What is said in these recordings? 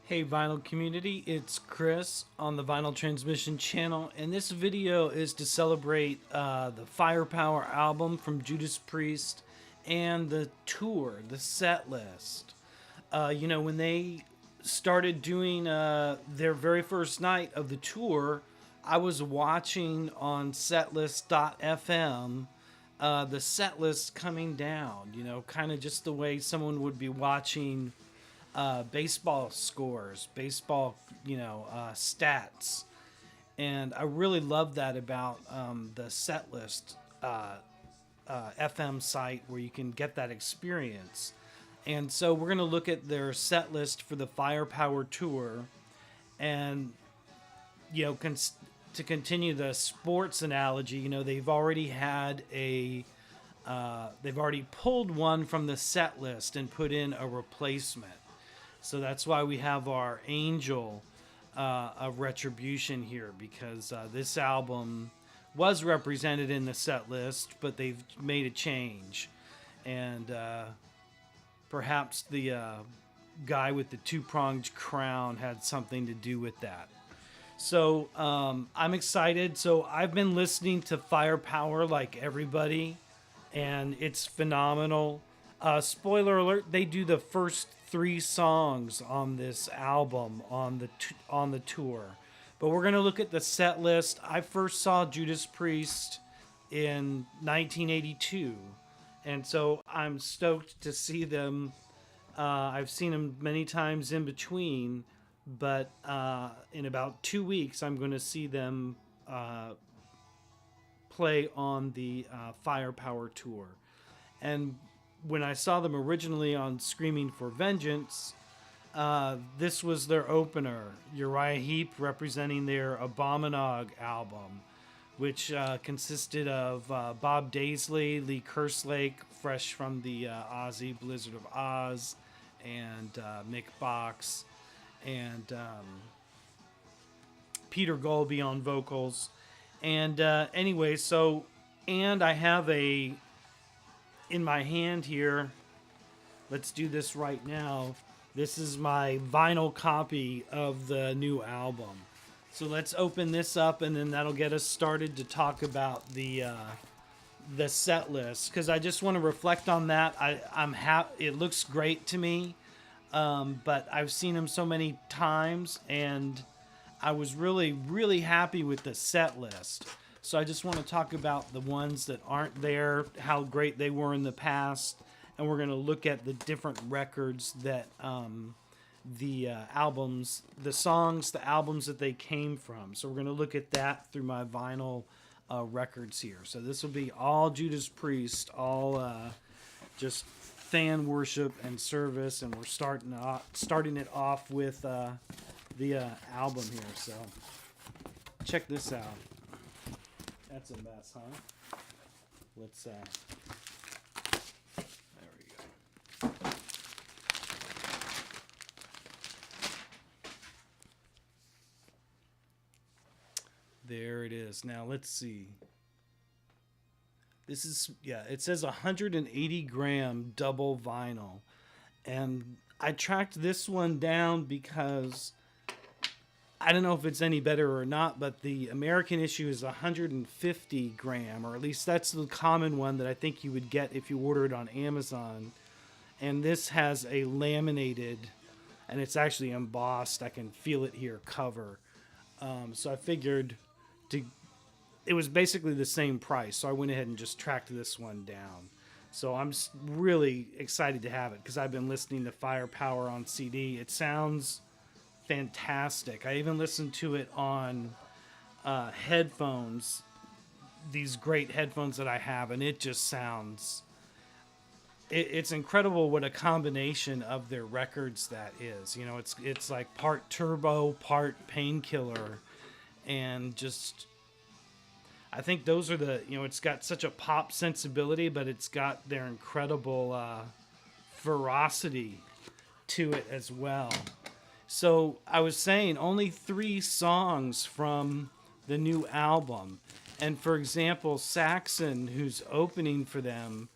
Hey vinyl community, it's Chris on the Vinyl Transmission channel, and this video is to celebrate the Firepower album from Judas Priest and the tour, the set list. When they started doing their very first night of the tour, I was watching on Setlist.fm the set list coming down, kind of just the way someone would be watching baseball scores, baseball, stats. And I really love that about the Setlist FM site where you can get that experience. And so we're going to look at their set list for the Firepower tour. And, to continue the sports analogy, they've already had they've already pulled one from the set list and put in a replacement. So that's why we have our Angel of Retribution here, because this album was represented in the set list, but they've made a change. And perhaps the guy with the two-pronged crown had something to do with that. So I'm excited. So I've been listening to Firepower like everybody, and it's phenomenal. Spoiler alert, they do the first 3 songs on this album on the tour. But we're going to look at the set list. I first saw Judas Priest in 1982, and so I'm stoked to see them. I've seen them many times in between, but in about 2 weeks I'm going to see them play on the Firepower tour. And when I saw them originally on Screaming for Vengeance, this was their opener, Uriah Heep representing their ABOMINOG album, which consisted of Bob Daisley, Lee Kerslake, fresh from the Ozzy Blizzard of Oz, and Mick Box, and Peter Golby on vocals. And anyway, and I have in my hand here, let's do this right now. This is my vinyl copy of the new album. So let's open this up, and then that'll get us started to talk about the set list, because I just want to reflect on that. It looks great to me, but I've seen them so many times, and I was really, really happy with the set list. So I just want to talk about the ones that aren't there, how great they were in the past, and we're going to look at the different records that the albums, the songs, the albums that they came from. So we're going to look at that through my vinyl records here. So this will be all Judas Priest, all just fan worship and service, and we're starting it off with the album here. So check this out. That's a mess, huh? Let's, there we go. There it is. Now, let's see. This is, it says 180 gram double vinyl. And I tracked this one down because I don't know if it's any better or not, but the American issue is 150 gram, or at least that's the common one that I think you would get if you order it on Amazon. And this has a laminated, and it's actually embossed, I can feel it here, cover. So I figured it was basically the same price, so I went ahead and just tracked this one down. So I'm really excited to have it, because I've been listening to Firepower on CD. It sounds fantastic. I even listened to it on headphones, these great headphones that I have, and it just sounds, it's incredible what a combination of their records that is. It's like part Turbo, part Painkiller, and just, I think those are the, it's got such a pop sensibility, but it's got their incredible ferocity to it as well. So I was saying only 3 songs from the new album. And for example, Saxon, who's opening for them,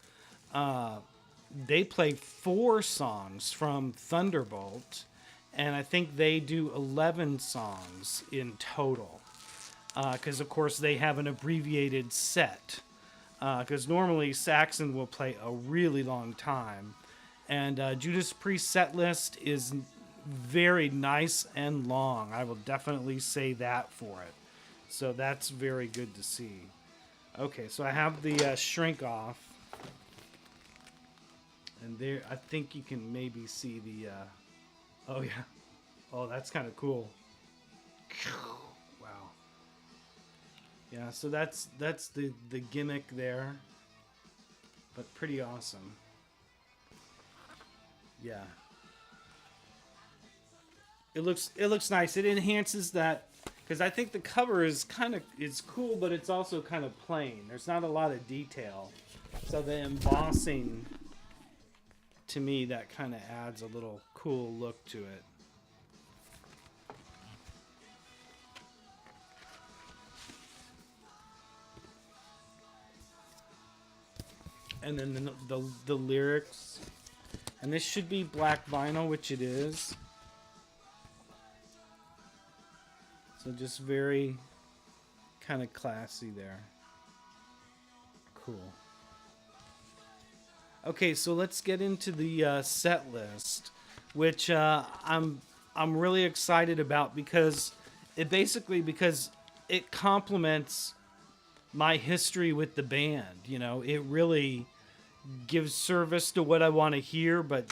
they play 4 songs from Thunderbolt. and I think they do 11 songs in total. Because, of course, they have an abbreviated set. Because normally Saxon will play a really long time. And Judas Priest set list is very nice and long. I will definitely say that for it. So that's very good to see. Okay, so I have the shrink off. And there, I think you can maybe see the... oh, yeah. Oh, that's kind of cool. Wow. Yeah, so that's the gimmick there. But pretty awesome. Yeah. It looks nice. It enhances that, because I think the cover is cool, but it's also kind of plain. There's not a lot of detail. So the embossing, to me, that kind of adds a little cool look to it. And then the lyrics. And this should be black vinyl, which it is. So just very kind of classy there. Cool. Okay, so let's get into the set list, which I'm really excited about because it complements my history with the band. You know, it really gives service to what I want to hear, but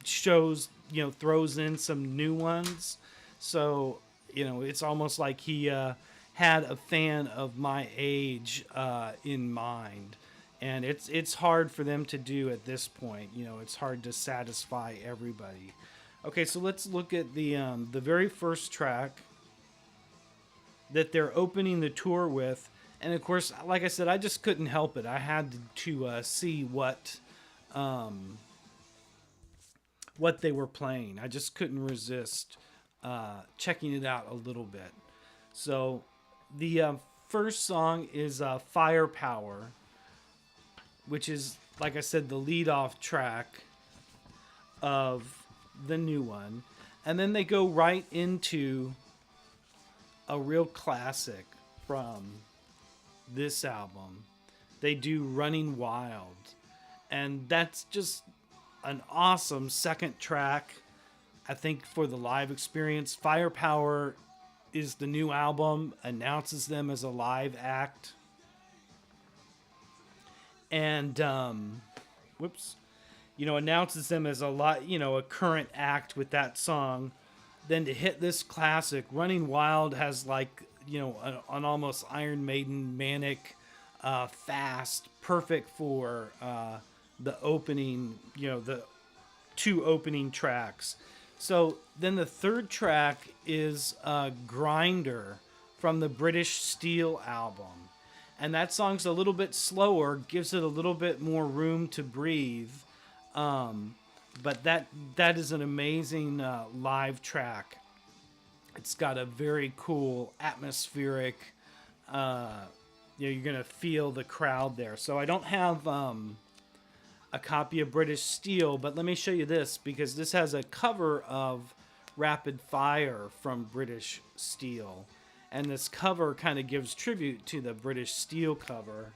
shows, you know, throws in some new ones. So, you know, it's almost like he had a fan of my age in mind. And it's hard for them to do at this point. You know, it's hard to satisfy everybody. Okay, so let's look at the very first track that they're opening the tour with. And of course, like I said, I just couldn't help it. I had to see what they were playing. I just couldn't resist checking it out a little bit. So the first song is Firepower, which is, like I said, the lead-off track of the new one. And then they go right into a real classic from this album. They do Running Wild. And that's just an awesome second track, I think, for the live experience. Firepower is the new album, announces them as a live act. And, announces them as a current act with that song. Then to hit this classic, Running Wild has an almost Iron Maiden manic, fast, perfect for the opening, the two opening tracks. So then the third track is Grinder from the British Steel album. And that song's a little bit slower, gives it a little bit more room to breathe. But that is an amazing live track. It's got a very cool atmospheric, you're going to feel the crowd there. So I don't have a copy of British Steel, but let me show you this, because this has a cover of Rapid Fire from British Steel. And this cover kind of gives tribute to the British Steel cover.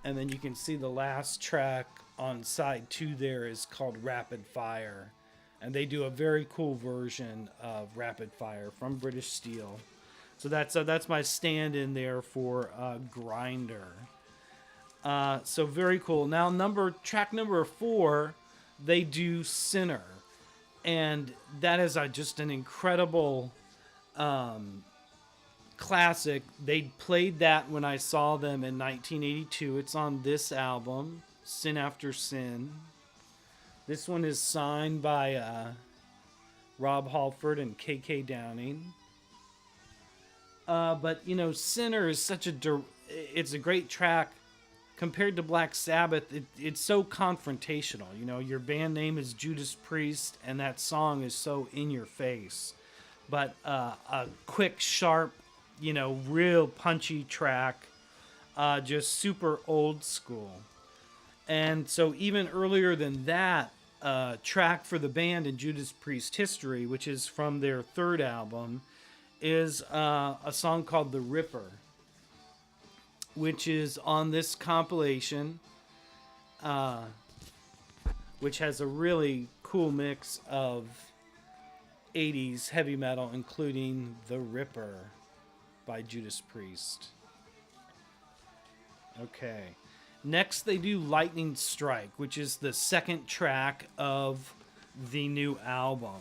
And then you can see the last track on side 2 there is called Rapid Fire. And they do a very cool version of Rapid Fire from British Steel. So that's my stand-in there for Grinder. So very cool. Now track number 4, they do Sinner. And that is just an incredible classic. They played that when I saw them in 1982. It's on this album, Sin After Sin. This one is signed by Rob Halford and KK Downing. But Sinner is it's a great track. Compared to Black Sabbath, it's so confrontational. Your band name is Judas Priest, and that song is so in your face. But a quick, sharp, real punchy track, just super old school. And so even earlier than that, track for the band in Judas Priest history, which is from their third album, is a song called The Ripper, which is on this compilation, which has a really cool mix of 80s heavy metal, including The Ripper by Judas Priest. Okay. Next, they do Lightning Strike, which is the second track of the new album.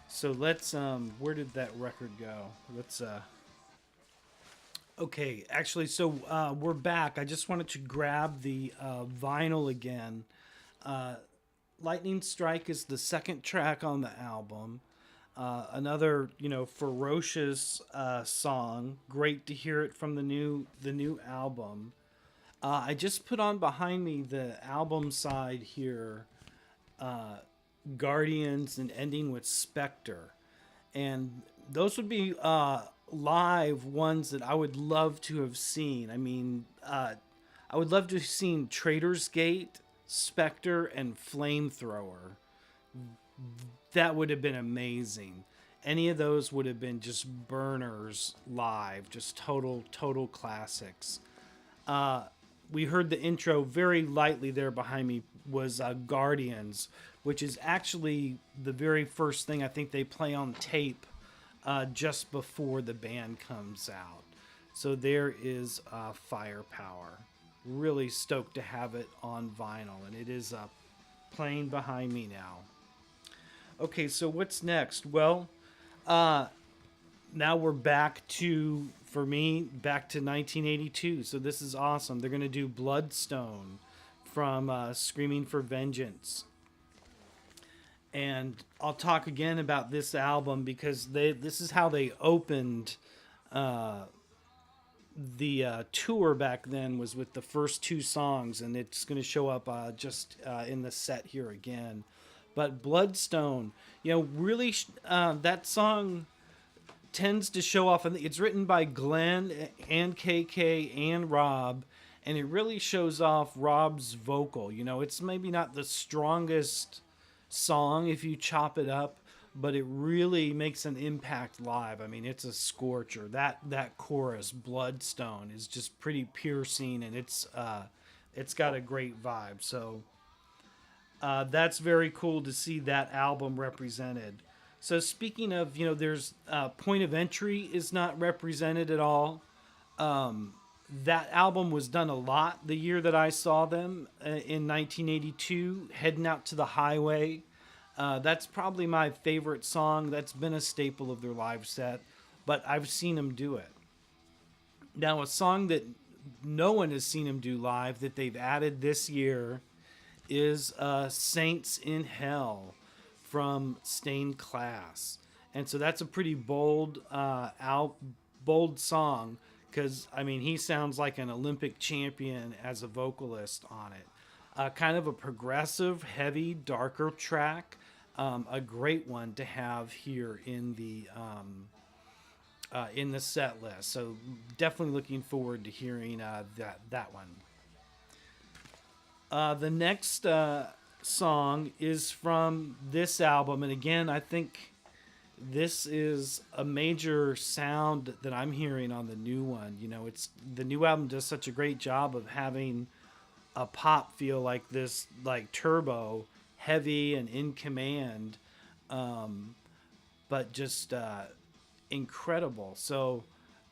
So let's, where did that record go? Let's, okay, actually, so we're back. I just wanted to grab the vinyl again. Lightning Strike is the second track on the album. Another, ferocious song. Great to hear it from the new album. I just put on behind me the album side here, Guardians and ending with Spectre. And those would be live ones that I would love to have seen. I mean, I would love to have seen Trader's Gate, Spectre, and Flamethrower. That would have been amazing. Any of those would have been just burners live, just total classics. We heard the intro very lightly there behind me was Guardians, which is actually the very first thing I think they play on tape just before the band comes out. So there is Firepower. Really stoked to have it on vinyl, and it is playing behind me now. Okay, so what's next? Well, now we're back to, for me, back to 1982. So this is awesome. They're going to do Bloodstone from Screaming for Vengeance. And I'll talk again about this album because this is how they opened the tour back then, was with the first two songs. And it's going to show up just in the set here again. But Bloodstone, really that song tends to show off, and it's written by Glenn and KK and Rob, and it really shows off Rob's vocal. It's maybe not the strongest song if you chop it up, but it really makes an impact live. I mean, it's a scorcher. That chorus, Bloodstone, is just pretty piercing, and it's got a great vibe. So that's very cool to see that album represented. So speaking of, there's Point of Entry is not represented at all. That album was done a lot the year that I saw them in 1982, Heading Out to the Highway. That's probably my favorite song. That's been a staple of their live set, but I've seen them do it. Now, a song that no one has seen them do live that they've added this year is Saints in Hell from Stained Class. And so that's a pretty bold song, because, I mean, he sounds like an Olympic champion as a vocalist on it. Kind of a progressive, heavy, darker track. A great one to have here in the set list. So definitely looking forward to hearing that one. The next song is from this album, and again, I think this is a major sound that I'm hearing on the new one. It's the new album does such a great job of having a pop feel like this, like Turbo, heavy and in command, but just incredible. So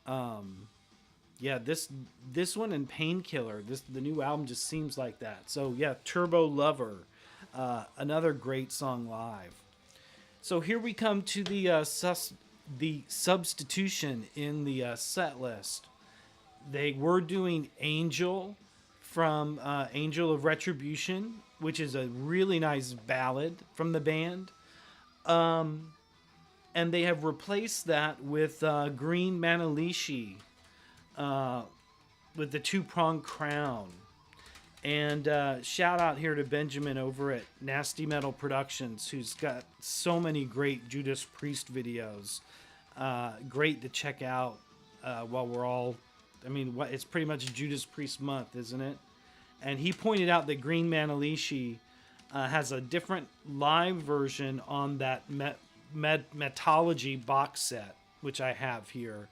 yeah, this one and Painkiller, the new album just seems like that. So yeah, Turbo Lover, another great song live. So here we come to the substitution in the set list. They were doing Angel from Angel of Retribution, which is a really nice ballad from the band. And they have replaced that with Green Manalishi, with the two-pronged crown. And shout out here to Benjamin over at Nasty Metal Productions, who's got so many great Judas Priest videos. Great to check out while we're all, it's pretty much Judas Priest month, isn't it? And he pointed out that Green Manalishi has a different live version on that Metology box set, which I have here.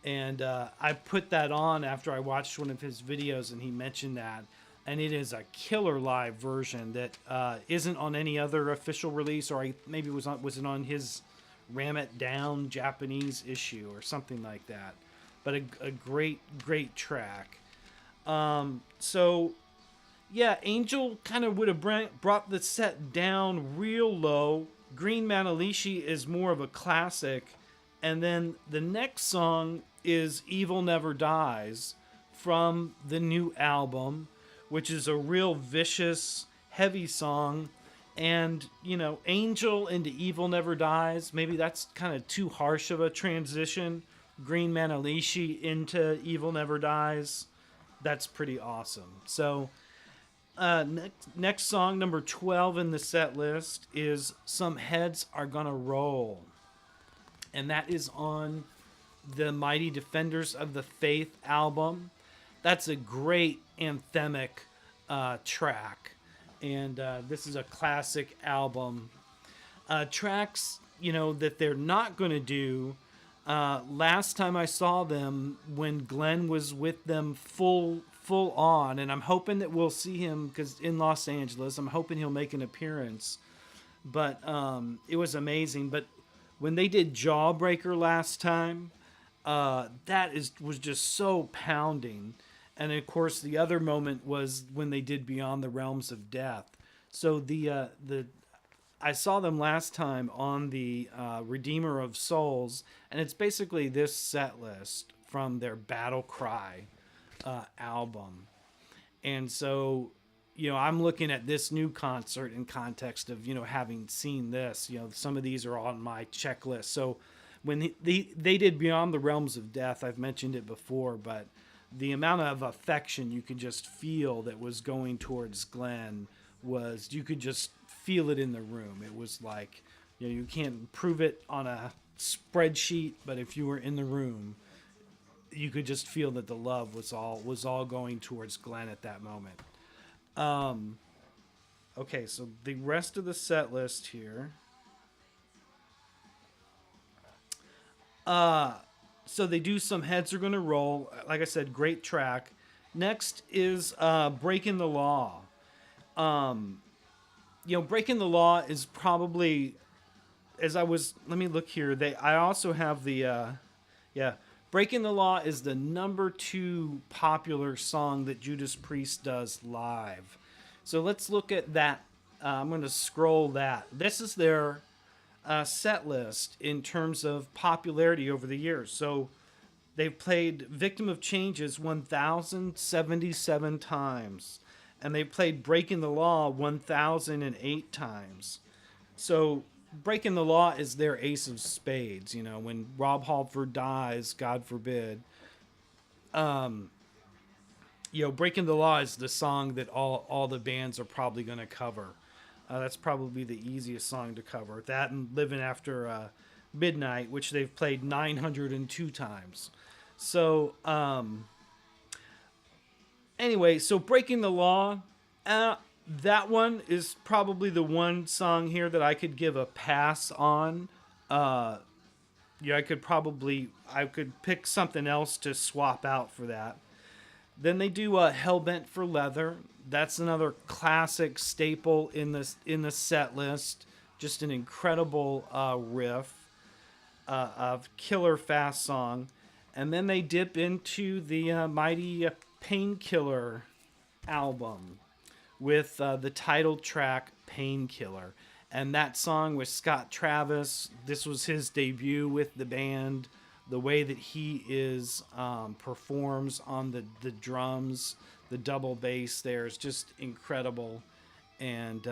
And I put that on after I watched one of his videos, and he mentioned that. And it is a killer live version that isn't on any other official release, or maybe was it on his Ram It Down Japanese issue or something like that. But a great track. So yeah, Angel kind of would have brought the set down real low. Green Manalishi is more of a classic. And then the next song is Evil Never Dies from the new album, which is a real vicious, heavy song. And, you know, Angel into Evil Never Dies, maybe that's kind of too harsh of a transition. Green Manalishi into Evil Never Dies, that's pretty awesome. So, next song, number 12 in the set list, is Some Heads Are Gonna Roll. And that is on the Mighty Defenders of the Faith album. That's a great anthemic track. And this is a classic album. Tracks, you know, that they're not going to do. Last time I saw them, when Glenn was with them full on, and I'm hoping that we'll see him, because in Los Angeles, I'm hoping he'll make an appearance. But it was amazing. But when they did Jawbreaker last time, was just so pounding. And of course, the other moment was when they did Beyond the Realms of Death. So I saw them last time on the Redeemer of Souls, and it's basically this set list from their Battle Cry album. And so, you know, I'm looking at this new concert in context of, you know, having seen this. You know, some of these are on my checklist. So when they did Beyond the Realms of Death, I've mentioned it before, but the amount of affection you could just feel that was going towards Glenn you could just feel it in the room. It was like, you know, you can't prove it on a spreadsheet, but if you were in the room, you could just feel that the love was all going towards Glenn at that moment. Okay, so the rest of the set list here. So they do Some Heads Are Gonna Roll. Like I said, great track. Next is Breaking the Law. You know, Breaking the Law is probably, let me look here. I also have Breaking the Law is the number 2 popular song that Judas Priest does live. So let's look at that. I'm going to scroll that. This is their set list in terms of popularity over the years. So they've played Victim of Changes 1,077 times. And they played Breaking the Law 1,008 times. So Breaking the Law is their ace of spades. You know, when Rob Halford dies, God forbid, you know, Breaking the Law is the song that all the bands are probably going to cover. That's probably the easiest song to cover. That and Living After Midnight, which they've played 902 times. So, anyway, so Breaking the Law, that one is probably the one song here that I could give a pass on. Yeah, I could pick something else to swap out for that. Then they do Hellbent for Leather. That's another classic staple in the set list. Just an incredible riff, of killer fast song. And then they dip into the mighty Painkiller album with the title track Painkiller. And that song with Scott Travis, this was his debut with the band. The way that he performs on the drums, the double bass there is just incredible. And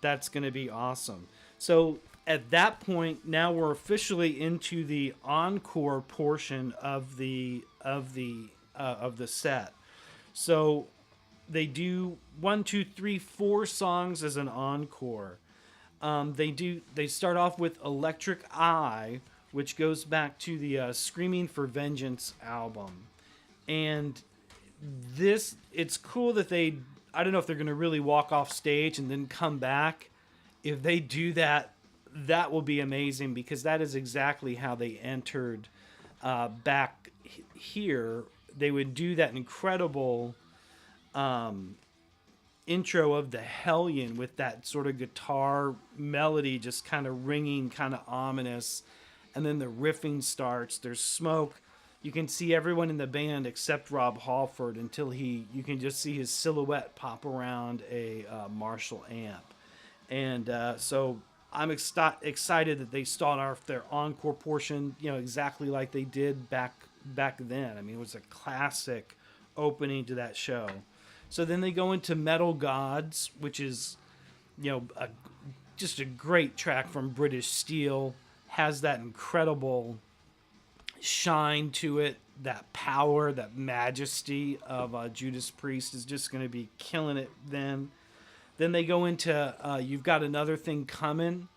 that's going to be awesome. So at that point, now we're officially into the encore portion of the set. So they do 1, 2, 3, 4 songs as an encore. They start off with Electric Eye, which goes back to the Screaming for Vengeance album. And it's cool that they I don't know if they're going to really walk off stage and then come back. If they do that, that will be amazing, because that is exactly how they entered back here. They would do that incredible intro of the Hellion with that sort of guitar melody just kind of ringing, kind of ominous. And then the riffing starts. There's smoke. You can see everyone in the band except Rob Halford until you can just see his silhouette pop around a Marshall amp. And so I'm excited that they start off their encore portion, exactly like they did back then. I mean, it was a classic opening to that show. So then they go into Metal Gods, which is, just a great track from British Steel. Has that incredible shine to it, that power, that majesty of Judas Priest is just going to be killing it then. Then they go into You've Got Another Thing Coming,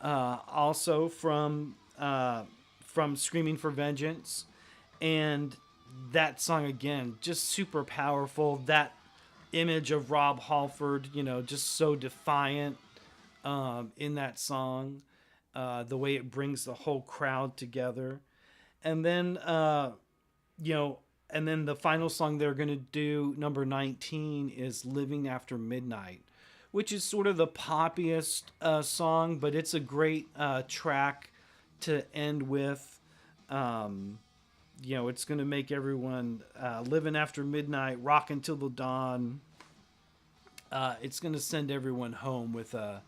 also from Screaming for Vengeance. And that song, again, just super powerful. That image of Rob Halford, just so defiant in that song. The way it brings the whole crowd together. And then, and then the final song they're going to do, number 19, is Living After Midnight, which is sort of the poppiest song, but it's a great track to end with. It's going to make everyone living after midnight, rock until the dawn. It's going to send everyone home with a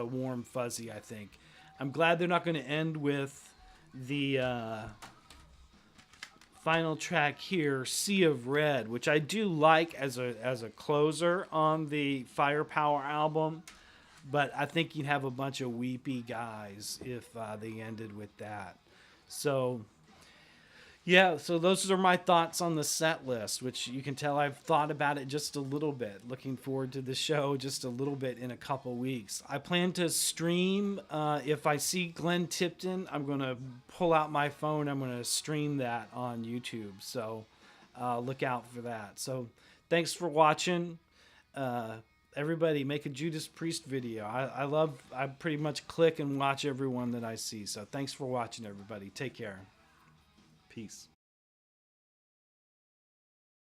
warm fuzzy, I think. I'm glad they're not going to end with the final track here, Sea of Red, which I do like as a closer on the Firepower album, but I think you'd have a bunch of weepy guys if they ended with that. So yeah, so those are my thoughts on the set list, which you can tell I've thought about it just a little bit. Looking forward to the show just a little bit in a couple weeks. I plan to stream. If I see Glenn Tipton, I'm going to pull out my phone. I'm going to stream that on YouTube. So look out for that. So thanks for watching. Everybody, make a Judas Priest video. I pretty much click and watch everyone that I see. So thanks for watching, everybody. Take care. Peace.